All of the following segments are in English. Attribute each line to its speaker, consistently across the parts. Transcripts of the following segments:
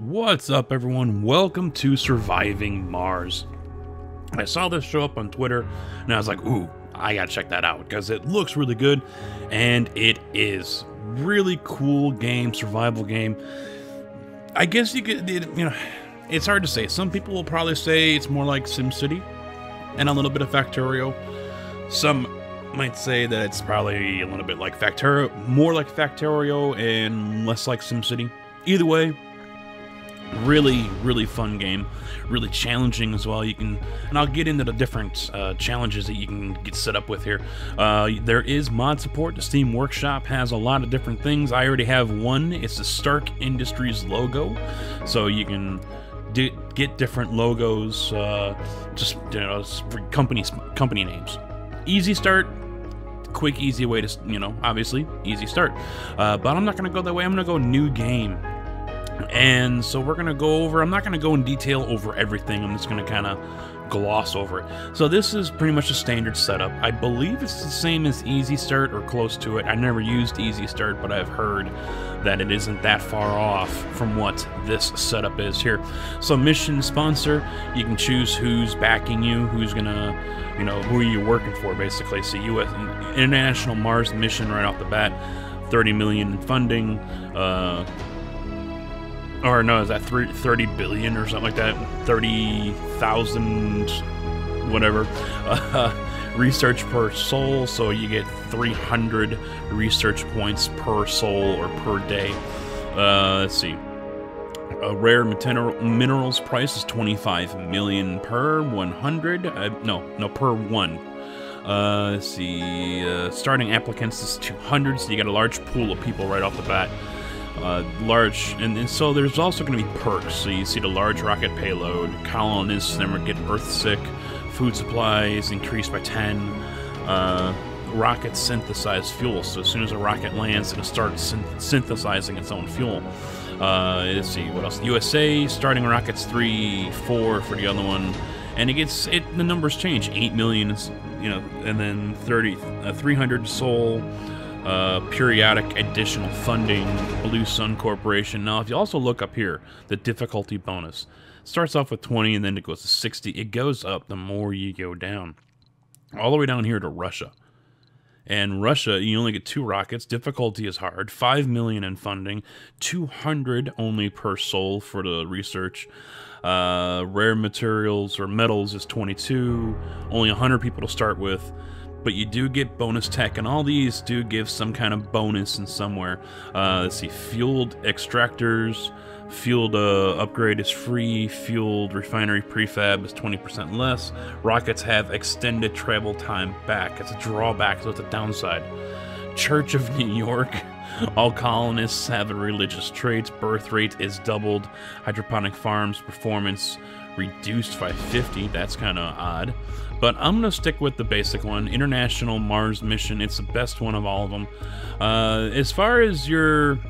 Speaker 1: What's up, everyone? Welcome to Surviving Mars. I saw this show up on Twitter, and I was like, ooh, I gotta check that out, because it looks really good, and it is. Really cool game, survival game. I guess you could, it's hard to say. Some people will probably say it's more like SimCity, and a little bit of Factorio. Some might say that it's probably a little bit like Factorio, more like Factorio, and less like SimCity. Either way, really fun game, really challenging as well. You can, and I'll get into the different challenges that you can get set up with here. There is mod support. The Steam Workshop has a lot of different things. I already have one. It's the Stark Industries logo, so you can get different logos, just for company names. Easy start. Quick, easy way to, obviously, easy start. But I'm not going to go that way. I'm going to go new game. And so we're going to go over, I'm not going to go in detail over everything. I'm just going to kind of gloss over it. So this is pretty much a standard setup. I believe it's the same as Easy Start or close to it. I never used Easy Start, but I've heard that it isn't that far off from what this setup is here. So mission sponsor, you can choose who's backing you, who's going to, who are you working for, basically. So U.S. International Mars mission right off the bat, 30 million in funding, or no, is that 30 billion or something like that? 30,000, whatever. Research per soul, so you get 300 research points per soul or per day. Let's see. A rare minerals price is 25 million per 100. No, per one. Let's see. Starting applicants is 200, so you get a large pool of people right off the bat. And so there's also going to be perks. So you see the large rocket payload, colonists never get Earth sick, food supplies increased by 10, rocket synthesized fuel. So as soon as a rocket lands, it'll start synthesizing its own fuel. Let's see what else. USA starting rockets 3, 4 for the other one, and the numbers change. 8 million, and then 300 soul. Periodic additional funding, Blue Sun Corporation. Now, if you also look up here, the difficulty bonus starts off with 20 and then it goes to 60. It goes up the more you go down, all the way down here to Russia. And Russia, you only get 2 rockets. Difficulty is hard. 5 million in funding, 200 only per soul for the research. Rare materials or metals is 22. Only 100 people to start with. But you do get bonus tech, and all these do give some kind of bonus in somewhere. Let's see, fueled extractors, fueled upgrade is free, fueled refinery prefab is 20% less. Rockets have extended travel time back. It's a drawback, so it's a downside. Church of New York, all colonists have religious traits. Birth rate is doubled. Hydroponic farms performance reduced by 50. That's kind of odd. But I'm going to stick with the basic one. International Mars mission. It's the best one of all of them. As far as your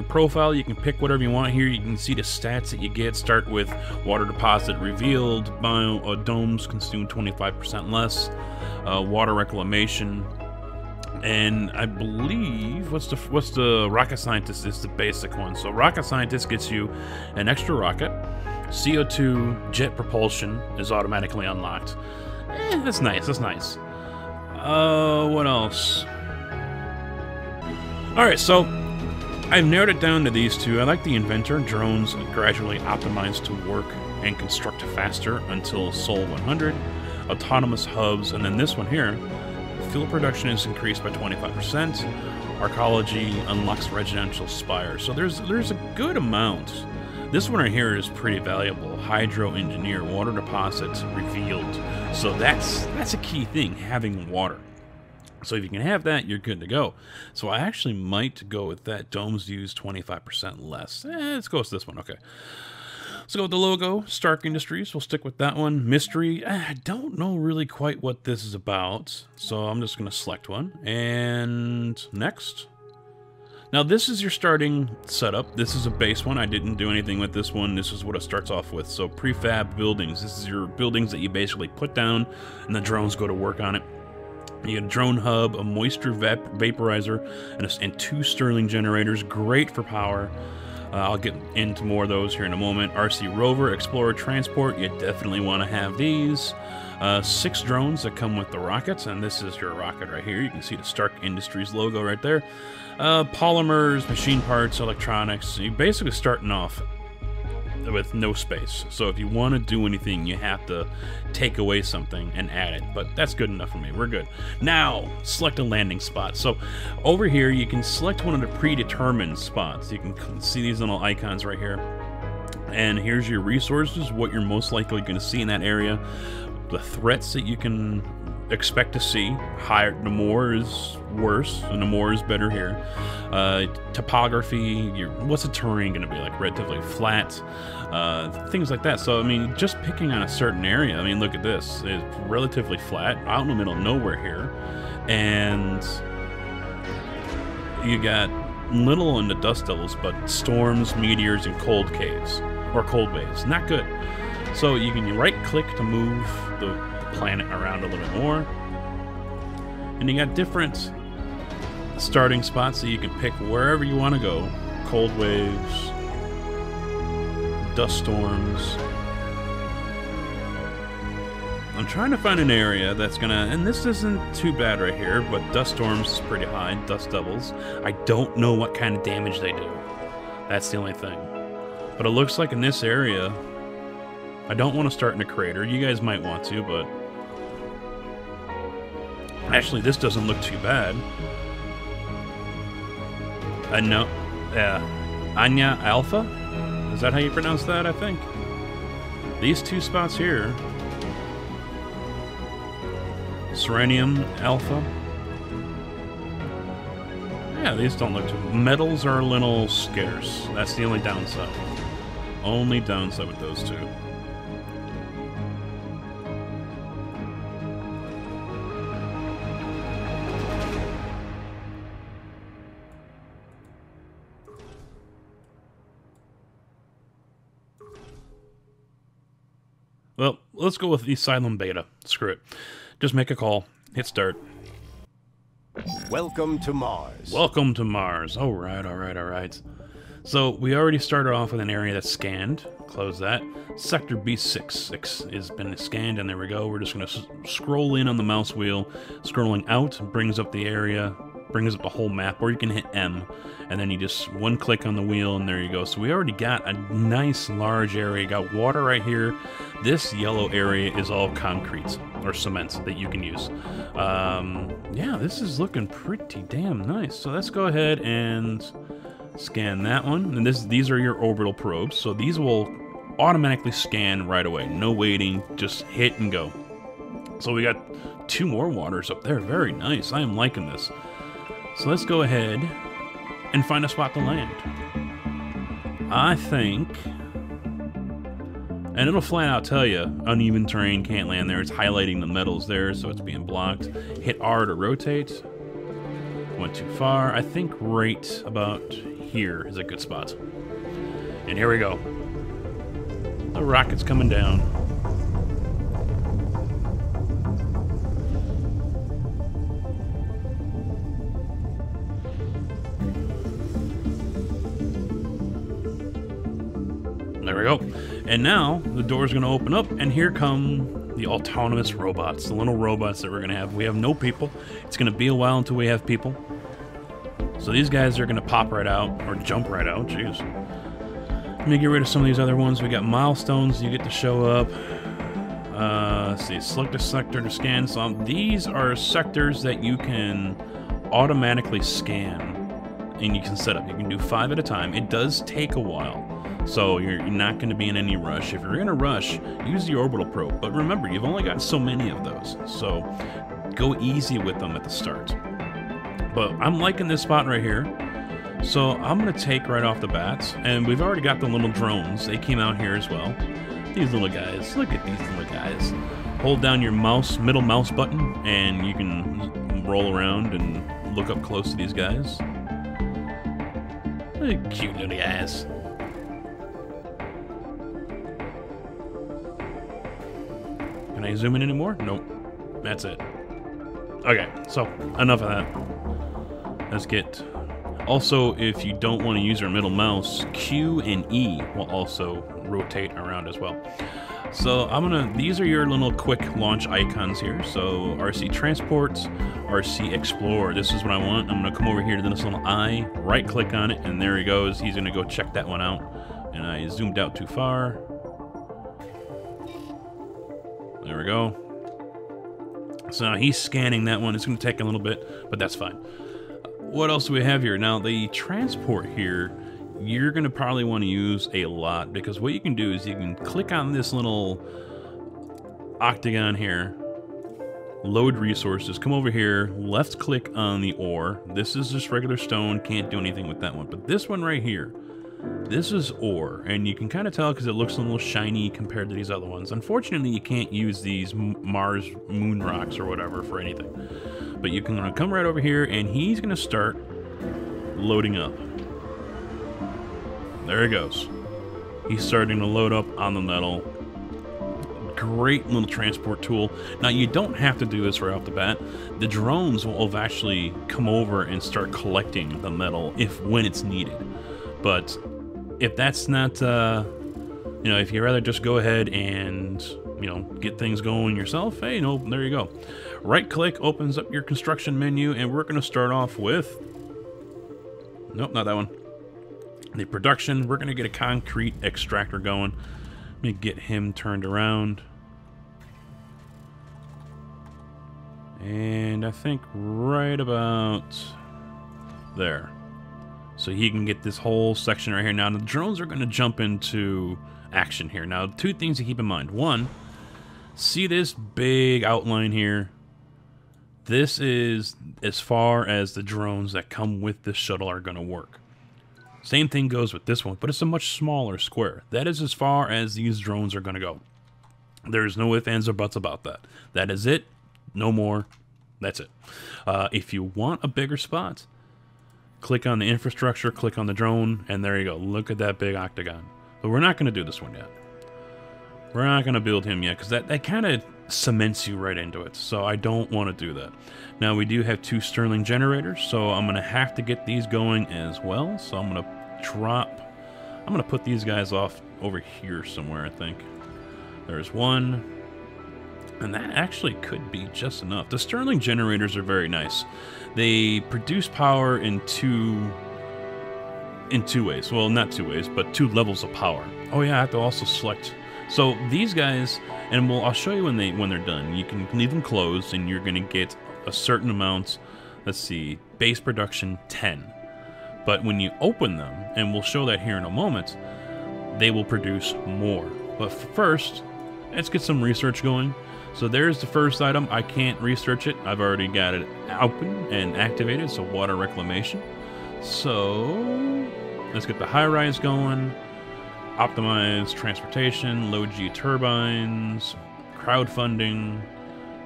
Speaker 1: profile, you can pick whatever you want here. You can see the stats that you get. Start with water deposit revealed. Domes consume 25% less. Water reclamation. And I believe what's the rocket scientist is the basic one. So rocket scientist gets you an extra rocket. CO2 jet propulsion is automatically unlocked. That's nice. That's nice. What else? Alright, so I've narrowed it down to these two. I like the inventor. Drones gradually optimized to work and construct faster until Sol 100. Autonomous hubs, and then this one here. Fuel production is increased by 25%. Archaeology unlocks residential spires. So there's a good amount. This one right here is pretty valuable. Hydro engineer, water deposits revealed. So that's a key thing, having water. So if you can have that, you're good to go. So I actually might go with that. Domes use 25% less. Let's go with this one. Okay. Let's go with the logo, Stark Industries. We'll stick with that one. Mystery. I don't know really quite what this is about. So I'm just going to select one. And next. Now, this is your starting setup. This is a base one. I didn't do anything with this one. This is what it starts off with. So, prefab buildings. This is your buildings that you basically put down, and the drones go to work on it. You get a drone hub, a moisture vaporizer, and 2 Stirling generators. Great for power. I'll get into more of those here in a moment. RC Rover, Explorer, Transport, you definitely want to have these. 6 drones that come with the rockets, and this is your rocket right here. You can see the Stark Industries logo right there. Polymers, machine parts, electronics. You're basically starting off with no space. So if you want to do anything, you have to take away something and add it. But that's good enough for me. We're good. Now, select a landing spot. So over here, you can select one of the predetermined spots. You can see these little icons right here. And here's your resources, what you're most likely going to see in that area. The threats that you can expect to see. Higher, the more is worse, and the more is better here. Topography, what's the terrain going to be like? Relatively flat, things like that. So, I mean, just picking on a certain area, I mean, look at this. It's relatively flat, out in the middle of nowhere here. And you got little in the dust devils, but storms, meteors, and cold caves, or cold waves. Not good. So you can right-click to move the planet around a little bit more. And you got different starting spots that you can pick wherever you want to go. Cold waves, dust storms. I'm trying to find an area that's gonna, and this isn't too bad right here, but dust storms is pretty high, dust devils. I don't know what kind of damage they do. That's the only thing. But it looks like in this area, I don't want to start in a crater. You guys might want to, but actually, this doesn't look too bad. No, Anya Alpha? Is that how you pronounce that, I think? These 2 spots here. Serenium Alpha. Yeah, these don't look too... Metals are a little scarce. That's the only downside. Only downside with those 2. Well, let's go with the Asylum Beta. Screw it. Just make a call. Hit start.
Speaker 2: Welcome to Mars.
Speaker 1: Welcome to Mars. All right, all right, all right. So we already started off with an area that's scanned. Close that. Sector B6 has been scanned, and there we go. We're just going to scroll in on the mouse wheel. Scrolling out brings up the area, brings up the whole map, or you can hit M, and then you just one click on the wheel, and there you go. So we already got a nice large area. Got water right here. This yellow area is all concrete or cement that you can use. Yeah, this is looking pretty damn nice. So let's go ahead and scan that one. And these are your orbital probes, so these will automatically scan right away. No waiting, just hit and go. So we got 2 more waters up there. Very nice. I am liking this. So let's go ahead and find a spot to land. I think, and it'll flat out tell you, uneven terrain, can't land there. It's highlighting the metals there, so it's being blocked. Hit R to rotate. Went too far. I think right about here is a good spot. And here we go. The rocket's coming down. There we go. And now the door's going to open up, and here come the autonomous robots, the little robots that we're going to have. We have no people. It's going to be a while until we have people. So these guys are going to pop right out, or jump right out. Jeez. Let me get rid of some of these other ones. We got milestones you get to show up. Let's see, select a sector to scan. So these are sectors that you can automatically scan, and you can set up. You can do 5 at a time. It does take a while. So you're not going to be in any rush. If you're in a rush, use the orbital probe. But remember, you've only got so many of those. So go easy with them at the start. But I'm liking this spot right here. So I'm going to take right off the bat. And we've already got the little drones. They came out here as well. These little guys. Look at these little guys. Hold down your middle mouse button, and you can roll around and look up close to these guys. Look at cute little guys. Can I zoom in anymore? Nope. That's it. Okay, so enough of that. Let's get... Also, if you don't want to use your middle mouse, Q and E will also rotate around as well. So these are your little quick launch icons here. So RC Transport, RC Explorer, this is what I want. I'm gonna come over here to this little eye, right click on it, and there he goes. He's gonna go check that one out. And I zoomed out too far. There we go. So now he's scanning that one. It's gonna take a little bit, but that's fine. What else do we have here? Now the transport here, you're gonna probably want to use a lot, because what you can do is you can click on this little octagon here, load resources, come over here, left click on the ore. This is just regular stone, can't do anything with that one. But this one right here, this is ore, and you can kind of tell because it looks a little shiny compared to these other ones. Unfortunately, you can't use these Mars moon rocks or whatever for anything. But you can come right over here, and he's gonna start loading up. There he goes. He's starting to load up on the metal. Great little transport tool. Now, you don't have to do this right off the bat. The drones will actually come over and start collecting the metal when it's needed. But if that's not, if you'd rather just go ahead and, get things going yourself, hey, there you go. Right click opens up your construction menu, and we're going to start off with, nope, not that one. The production, we're going to get a concrete extractor going. Let me get him turned around. And I think right about there. So he can get this whole section right here. Now, the drones are going to jump into action here. Now, two things to keep in mind. One, see this big outline here? This is as far as the drones that come with this shuttle are going to work. Same thing goes with this one, but it's a much smaller square. That is as far as these drones are going to go. There's no ifs, ands, or buts about that. That is it. No more. That's it. If you want a bigger spot, click on the infrastructure, click on the drone, and there you go. Look at that big octagon. But we're not going to do this one yet. We're not going to build him yet, because that kind of cements you right into it. So I don't want to do that. Now, we do have 2 Stirling generators, so I'm going to have to get these going as well. So I'm going to put these guys off over here somewhere, I think. There's one. And that actually could be just enough. The Stirling generators are very nice. They produce power in two ways. Well, not 2 ways, but 2 levels of power. Oh yeah, I have to also select. So these guys, and I'll show you when they're done. You can leave them closed, and you're gonna get a certain amount. Let's see, base production 10. But when you open them, and we'll show that here in a moment, they will produce more. But first, let's get some research going. So there's the first item. I can't research it. I've already got it open and activated, so water reclamation. So let's get the high-rise going. Optimize transportation, low G turbines, crowdfunding,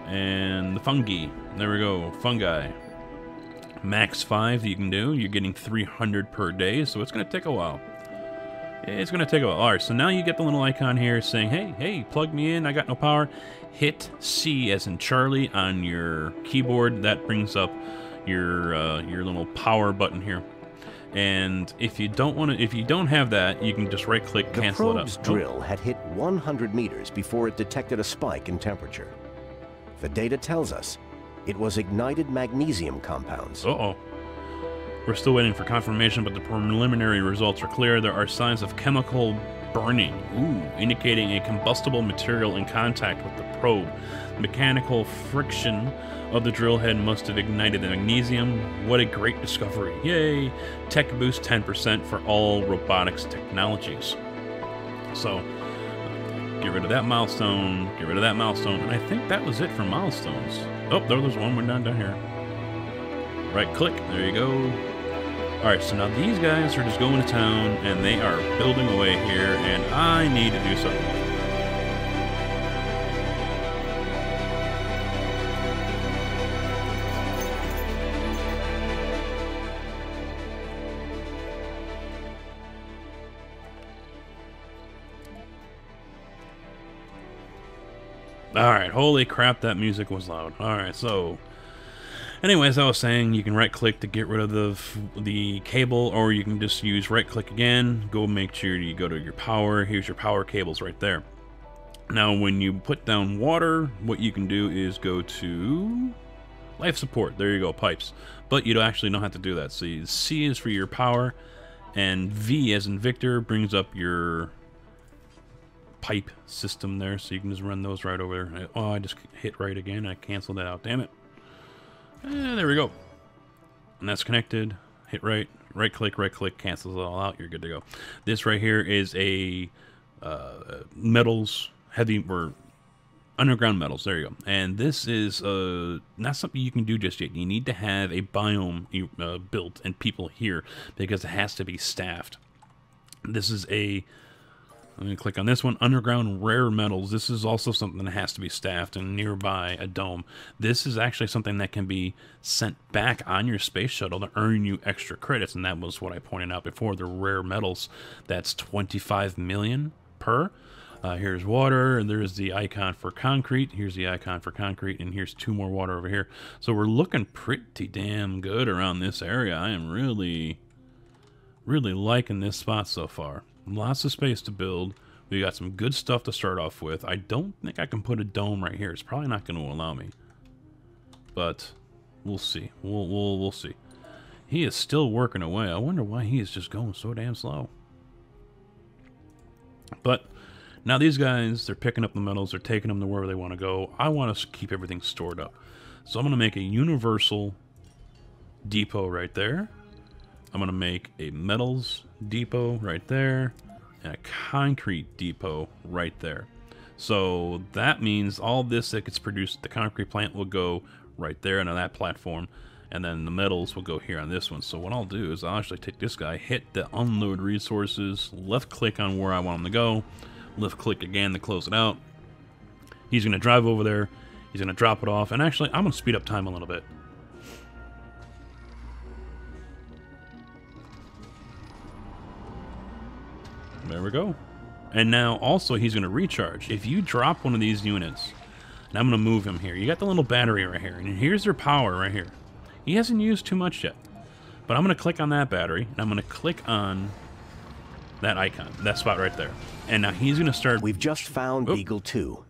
Speaker 1: and the fungi. There we go, fungi. Max 5 you can do. You're getting 300 per day, so it's going to take a while. It's going to take a while. All right, so now you get the little icon here saying, hey, plug me in. I got no power. Hit C as in Charlie on your keyboard. That brings up your little power button here. And if you don't have that, you can just right-click, cancel it up.
Speaker 2: The probe's drill had hit 100 meters before it detected a spike in temperature. The data tells us it was ignited magnesium compounds.
Speaker 1: Uh-oh. We're still waiting for confirmation, but the preliminary results are clear. There are signs of chemical burning, indicating a combustible material in contact with the probe. Mechanical friction of the drill head must have ignited the magnesium. What a great discovery. Yay! Tech boost 10% for all robotics technologies. So, get rid of that milestone, get rid of that milestone, and I think that was it for milestones. Oh, there's one more down here. Right click, there you go. Alright, so now these guys are just going to town, and they are building away here, and I need to do something. Alright, holy crap, that music was loud. Alright, so Anyway, as I was saying, you can right-click to get rid of the cable, or you can just use right-click again. Go make sure you go to your power. Here's your power cables right there. Now, when you put down water, what you can do is go to life support. There you go, pipes. But you actually don't have to do that. So C is for your power, and V as in Victor brings up your pipe system there, so you can just run those right over there. Oh, I just hit right again. I canceled that out. Damn it. There we go. And that's connected. Hit right click, cancels it all out. You're good to go. This right here is a metals, heavy or underground metals. There you go. And this is not something you can do just yet. You need to have a biome built and people here because it has to be staffed. This is a I'm going to click on this one, underground rare metals. This is also something that has to be staffed and nearby a dome. This is actually something that can be sent back on your space shuttle to earn you extra credits, and that was what I pointed out before, the rare metals. That's 25 million per. Here's water, and there's the icon for concrete. Here's the icon for concrete, and here's 2 more water over here. So we're looking pretty damn good around this area. I am really liking this spot so far. Lots of space to build. We got some good stuff to start off with. I don't think I can put a dome right here. It's probably not going to allow me. But we'll see. We'll see. He is still working away. I wonder why he is just going so damn slow. But now these guys, they're picking up the metals. They're taking them to wherever they want to go. I want to keep everything stored up. So I'm going to make a universal depot right there. I'm going to make a metals depot right there and a concrete depot right there. So that means all this that gets produced at the concrete plant will go right there on that platform, and then the metals will go here on this one. So what I'll do is I'll actually take this guy, hit the unload resources, left click on where I want him to go, left click again to close it out. He's going to drive over there, he's going to drop it off, and actually I'm going to speed up time a little bit. There we go. And now also he's going to recharge. If you drop one of these units, and I'm going to move him here. You got the little battery right here, and here's their power right here. He hasn't used too much yet. But I'm going to click on that battery, and I'm going to click on that icon, that spot right there. And now he's going to start...
Speaker 2: We've just found Beagle 2.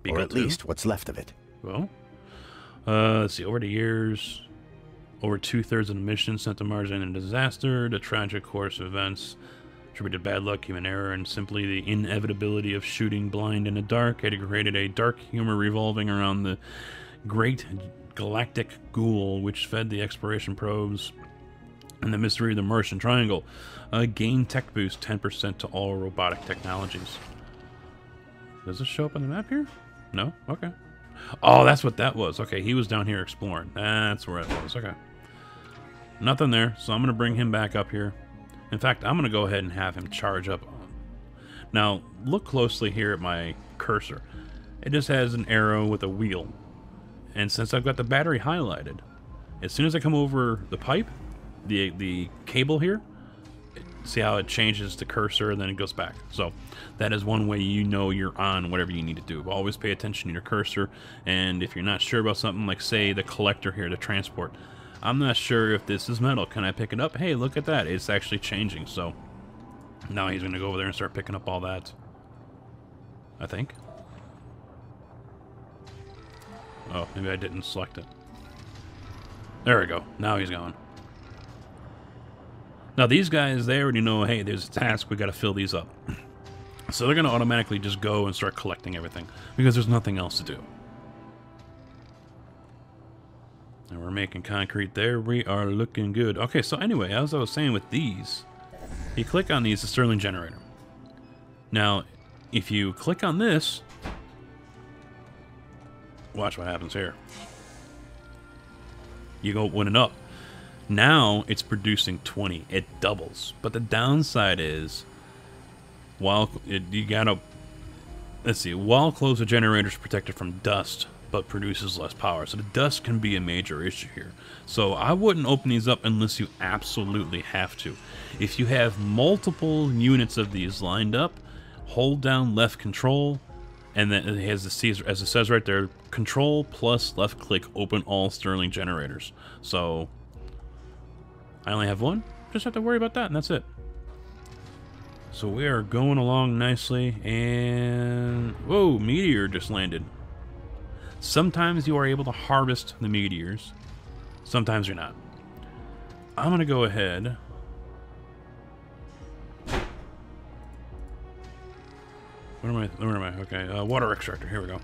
Speaker 1: Beagle
Speaker 2: or at
Speaker 1: 2.
Speaker 2: least what's left of it.
Speaker 1: Well, let's see. Over the years, over 2/3 of the mission sent to Mars in a disaster, the tragic course of events... attributed bad luck, human error, and simply the inevitability of shooting blind in the dark had created a dark humor revolving around the great galactic ghoul which fed the exploration probes and the mystery of the Martian Triangle. Gain tech boost 10% to all robotic technologies. Does this show up on the map here? No? Okay. Oh, that's what that was. Okay, he was down here exploring. That's where it was. Okay. Nothing there, so I'm going to bring him back up here. In fact, I'm going to go ahead and have him charge up. Now, look closely here at my cursor. It just has an arrow with a wheel. And since I've got the battery highlighted, as soon as I come over the pipe, the cable here, see how it changes the cursor and then it goes back. So that is one way you know you're on whatever you need to do. Always pay attention to your cursor. And if you're not sure about something like, say, the collector here, the transport, I'm not sure if this is metal. Can I pick it up? Hey, look at that. It's actually changing. So now he's going to go over there and start picking up all that. I think. Oh, maybe I didn't select it. There we go. Now he's going. Now these guys, they already know, hey, there's a task. We got to fill these up. So they're going to automatically just go and start collecting everything because there's nothing else to do. And we're making concrete there. We are looking good. Okay, so anyway, as I was saying with these, you click on these, the Stirling generator. Now, if you click on this, watch what happens here. You go open it up. Now it's producing 20. It doubles. But the downside is, while closed, the generator is protected from dust, but produces less power. So the dust can be a major issue here. So I wouldn't open these up unless you absolutely have to. If you have multiple units of these lined up, hold down left control And then it has the, as it says right there, Control plus left click open all Survivng generators. So I only have one. Just have to worry about that, and that's it. So we are going along nicely, and whoa, meteor just landed. Sometimes you are able to harvest the meteors. Sometimes you're not. I'm gonna go ahead. Where am I? Okay, water extractor. Here we go.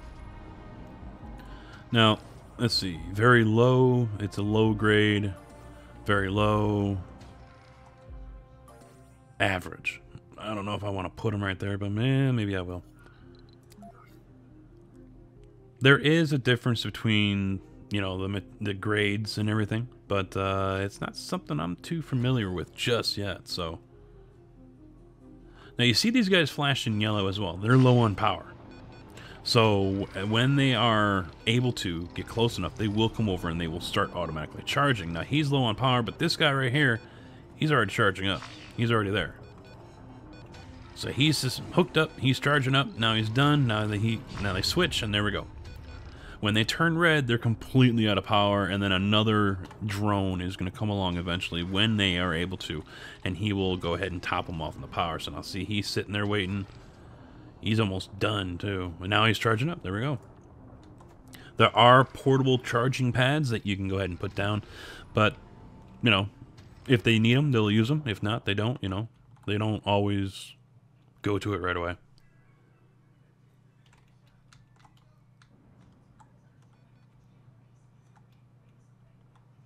Speaker 1: Now, let's see. Very low. It's a low grade. Very low. Average. I don't know if I want to put them right there, but man, maybe I will. There is a difference between, you know, the grades and everything, but it's not something I'm too familiar with just yet, so. Now you see these guys flash in yellow as well. They're low on power. So when they are able to get close enough, they will come over and they will start automatically charging. Now he's low on power, but this guy right here, he's already charging up. He's already there. So he's just hooked up, he's charging up, now he's done, now they switch, and there we go. When they turn red, they're completely out of power, and then another drone is going to come along eventually when they are able to, and he will go ahead and top them off in the power. So now see, he's sitting there waiting. He's almost done, too. And now he's charging up. There we go. There are portable charging pads that you can go ahead and put down, but, you know, if they need them, they'll use them. If not, they don't, you know. They don't always go to it right away.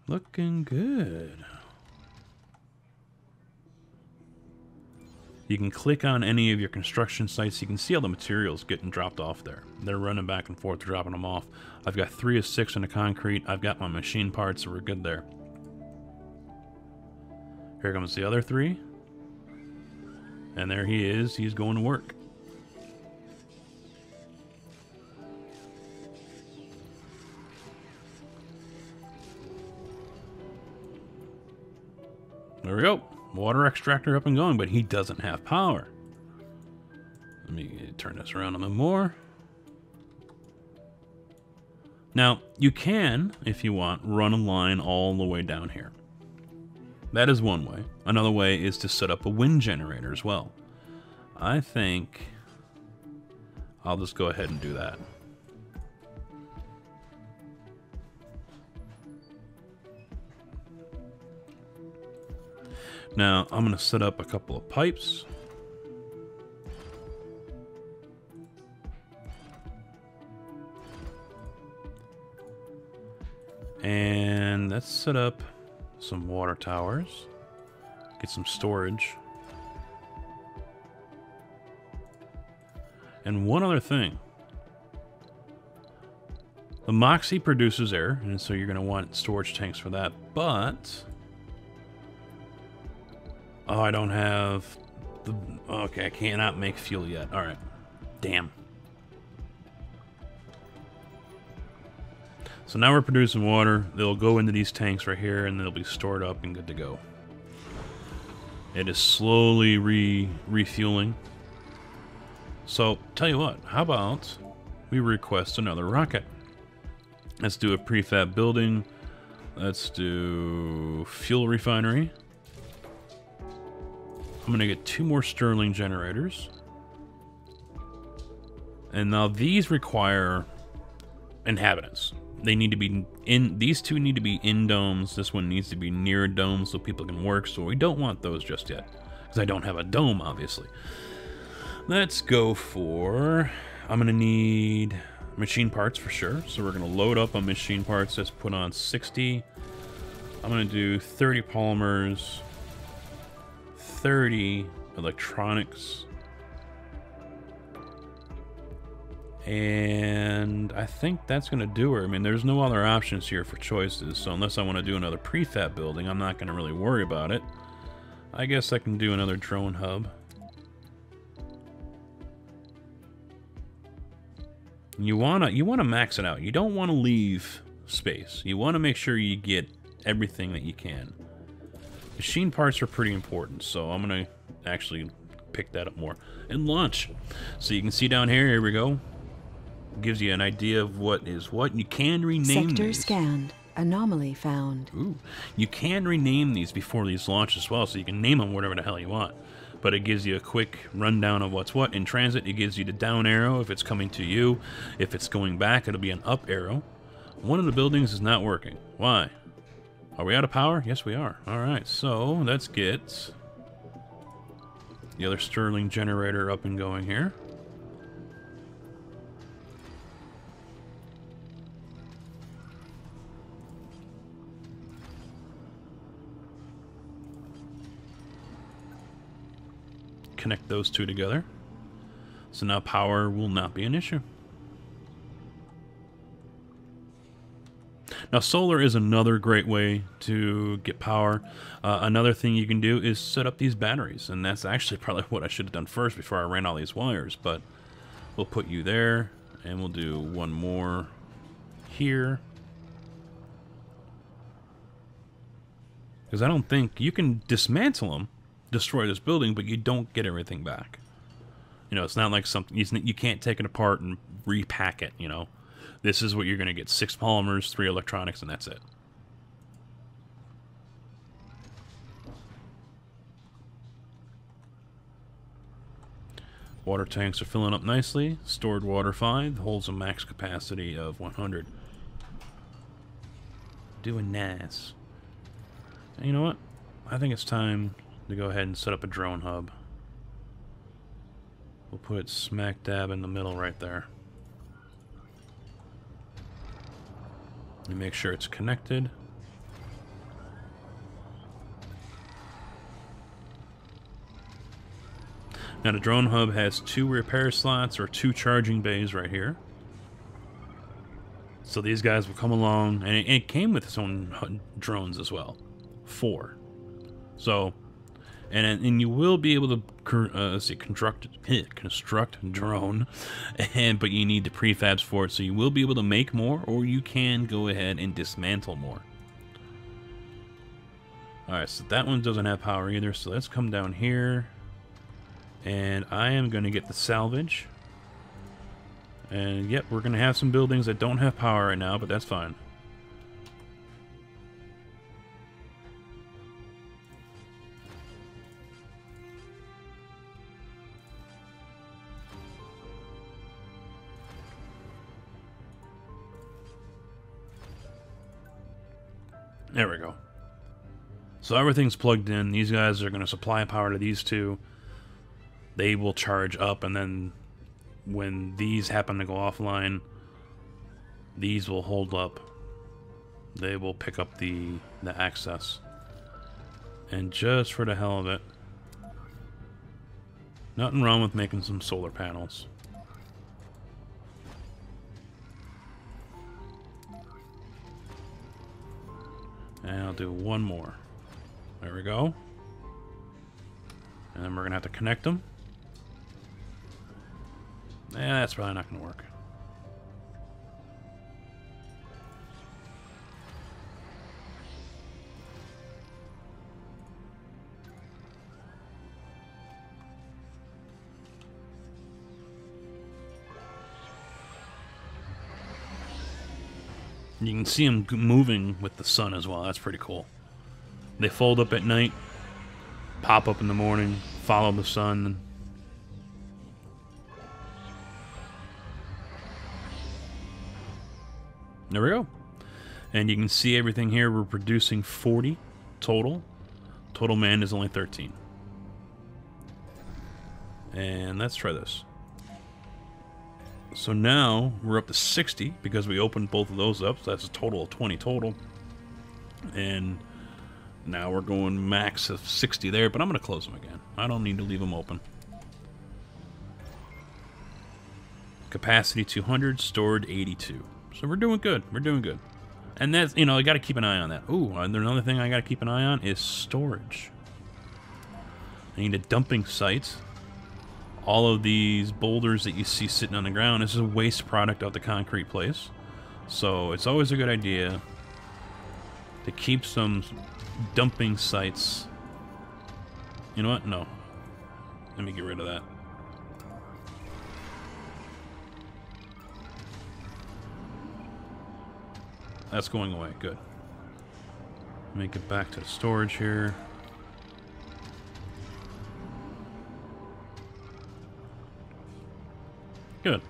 Speaker 1: Looking good. You can click on any of your construction sites. You can see all the materials getting dropped off there. They're running back and forth, dropping them off. I've got 3 of 6 in the concrete. I've got my machine parts, so we're good there. Here comes the other 3. And there he is. He's going to work. There we go. Water extractor up and going, but he doesn't have power. Let me turn this around a bit more. Now, you can, if you want, run a line all the way down here. That is one way. Another way is to set up a wind generator as well. I think I'll just go ahead and do that. Now, I'm going to set up a couple of pipes. And let's set up some water towers. Get some storage. And one other thing. The Moxie produces air, and so you're going to want storage tanks for that, but oh, I don't have the... Okay, I cannot make fuel yet. Alright. Damn. So now we're producing water. They'll go into these tanks right here, and they'll be stored up and good to go. It is slowly refueling. So, tell you what. How about we request another rocket? Let's do a prefab building. Let's do fuel refinery. I'm going to get 2 more Survivng generators. And now these require inhabitants. They need to be in, these 2 need to be in domes. This one needs to be near a dome so people can work. So we don't want those just yet, because I don't have a dome, obviously. Let's go for, I'm going to need machine parts for sure. So we're going to load up on machine parts. Let's put on 60. I'm going to do 30 polymers. 30 electronics, and I think that's going to do her. I mean, there's no other options here for choices, so unless I want to do another prefab building, I'm not going to really worry about it. I guess I can do another drone hub. You wanna max it out. You don't want to leave space. You want to make sure you get everything that you can. Machine parts are pretty important, so I'm going to actually pick that up more. And launch. So you can see down here, here we go. Gives you an idea of what is what. You can rename
Speaker 3: Sector
Speaker 1: these.
Speaker 3: scanned. Anomaly found.
Speaker 1: Ooh. You can rename these before these launch as well, so you can name them whatever the hell you want. But it gives you a quick rundown of what's what. In transit, it gives you the down arrow if it's coming to you. If it's going back, it'll be an up arrow. One of the buildings is not working. Why? Are we out of power? Yes, we are. Alright, so let's get the other Stirling generator up and going here. Connect those two together. So now power will not be an issue. Now solar is another great way to get power. Another thing you can do is set up these batteries, and that's actually probably what I should have done first before I ran all these wires, but we'll put you there, and we'll do one more here. Because I don't think you can dismantle them, destroy this building, but you don't get everything back. You know, it's not like something you can't take it apart and repack it, you know. This is what you're going to get. 6 polymers, 3 electronics, and that's it. Water tanks are filling up nicely. Stored water 5 holds a max capacity of 100. Doing nice. And you know what? I think it's time to go ahead and set up a drone hub. We'll put it smack dab in the middle right there. And make sure it's connected. Now the drone hub has 2 repair slots or 2 charging bays right here. So these guys will come along, and it came with its own drones as well. 4. So, and you will be able to construct a drone, but you need the prefabs for it. So you will be able to make more, or you can go ahead and dismantle more. All right, so that one doesn't have power either. So let's come down here, and I am going to get the salvage. And yep, we're going to have some buildings that don't have power right now, but that's fine. There we go. So everything's plugged in. These guys are going to supply power to these two. They will charge up, and then when these happen to go offline, these will hold up. They will pick up the access. And just for the hell of it, nothing wrong with making some solar panels. And I'll do one more. There we go. And then we're going to have to connect them. Yeah, that's probably not going to work. You can see them moving with the sun as well. That's pretty cool. They fold up at night, pop up in the morning, follow the sun. There we go. And you can see everything here. We're producing 40 total. Total man is only 13. And let's try this. So now we're up to 60 because we opened both of those up. So that's a total of 20 total. And now we're going max of 60 there, but I'm going to close them again. I don't need to leave them open. Capacity 200, stored 82. So we're doing good. We're doing good. And that's, you know, I got to keep an eye on that. Ooh, and there's another thing I got to keep an eye on is storage. I need a dumping site. All of these boulders that you see sitting on the ground, this is a waste product of the concrete place. So it's always a good idea to keep some dumping sites. You know what? No. Let me get rid of that. that's going away. Good. Make it back to the storage here. Good.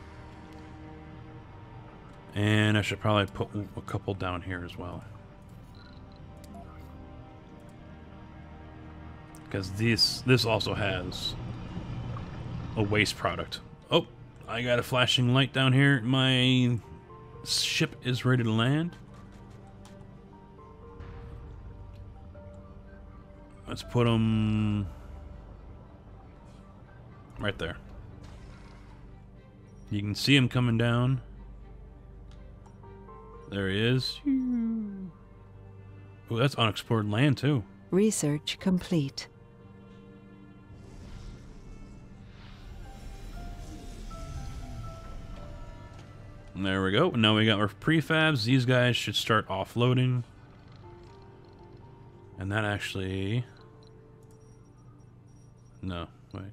Speaker 1: And I should probably put a couple down here as well. Because this also has a waste product. Oh, I got a flashing light down here. My ship is ready to land. Let's put them right there. You can see him coming down. There he is. Oh, that's unexplored land too.
Speaker 3: Research complete.
Speaker 1: There we go. Now we got our prefabs. These guys should start offloading. And that actually... No, wait.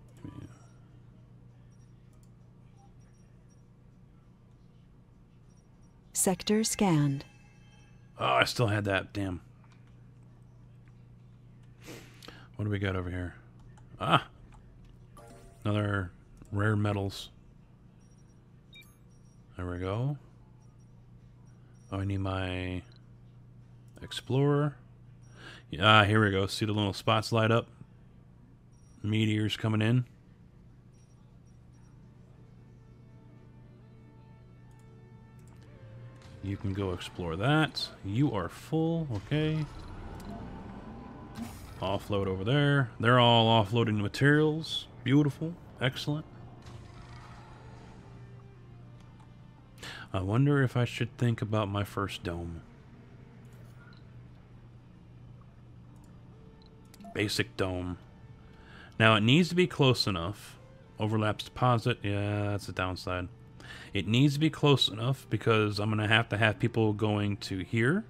Speaker 3: Sector scanned.
Speaker 1: Oh, I still had that. Damn. What do we got over here? Ah! Another rare metals. There we go. Oh, I need my explorer. Ah, here we go. See the little spots light up? Meteors coming in. You can go explore that. You are full, okay. Offload over there. They're all offloading materials. Beautiful. Excellent. I wonder if I should think about my first dome. Basic dome. Now it needs to be close enough. Overlaps deposit. Yeah, that's the downside. It needs to be close enough because I'm going to have people going to here.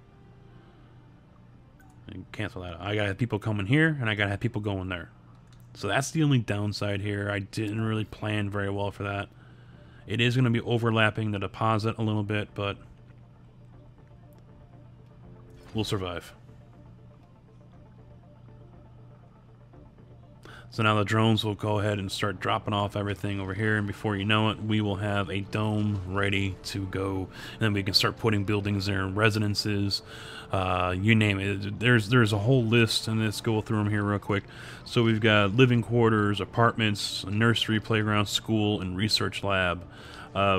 Speaker 1: And cancel that. I got to have people coming here and I got to have people going there. So that's the only downside here. I didn't really plan very well for that. It is going to be overlapping the deposit a little bit, but we'll survive. So now the drones will go ahead and start dropping off everything over here, and before you know it, we will have a dome ready to go. And then we can start putting buildings there, residences, you name it. There's a whole list, and let's go through them here real quick. So we've got living quarters, apartments, a nursery, playground, school, and research lab.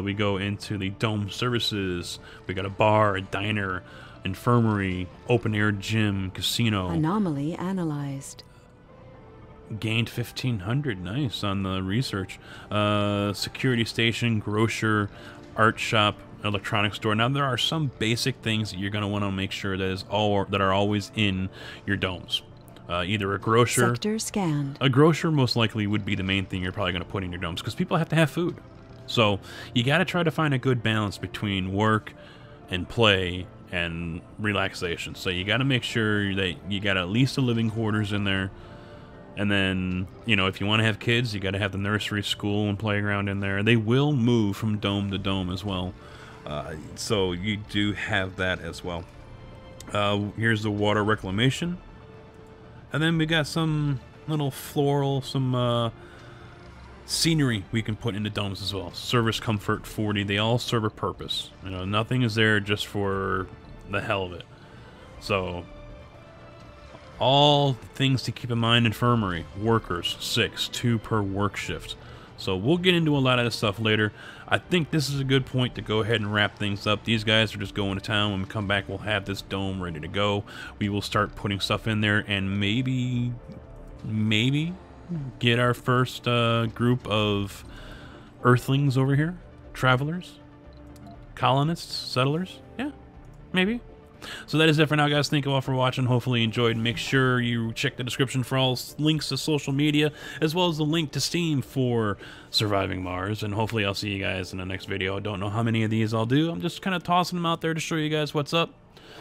Speaker 1: We go into the dome services. We got a bar, a diner, infirmary, open-air gym, casino.
Speaker 3: Anomaly analyzed.
Speaker 1: Gained 1,500, nice, on the research. Security station, grocer, art shop, electronics store. Now, there are some basic things that you're going to want to make sure that are always in your domes. Either a grocer.
Speaker 3: Sector scanned.
Speaker 1: A grocer most likely would be the main thing you're probably going to put in your domes because people have to have food. So you got to try to find a good balance between work and play and relaxation. So you got to make sure that you got at least the living quarters in there. And then, you know, if you want to have kids, you got to have the nursery, school, and playground in there. They will move from dome to dome as well. So you do have that as well. Here's the water reclamation. And then we got some little floral, some scenery we can put into domes as well. Service comfort 40. They all serve a purpose. You know, nothing is there just for the hell of it. So all things to keep in mind. Infirmary, workers, 6, 2 per work shift. So we'll get into a lot of this stuff later. I think this is a good point to go ahead and wrap things up. These guys are just going to town. When we come back, we'll have this dome ready to go. We will start putting stuff in there and maybe get our first group of Earthlings over here. Travelers, colonists, settlers. Yeah, maybe. So that is it for now, guys. Thank you all for watching. Hopefully you enjoyed. Make sure you check the description for all links to social media, as well as the link to Steam for Surviving Mars. And hopefully I'll see you guys in the next video. I don't know how many of these I'll do. I'm just kind of tossing them out there to show you guys what's up.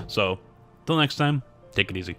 Speaker 1: So, till next time, take it easy.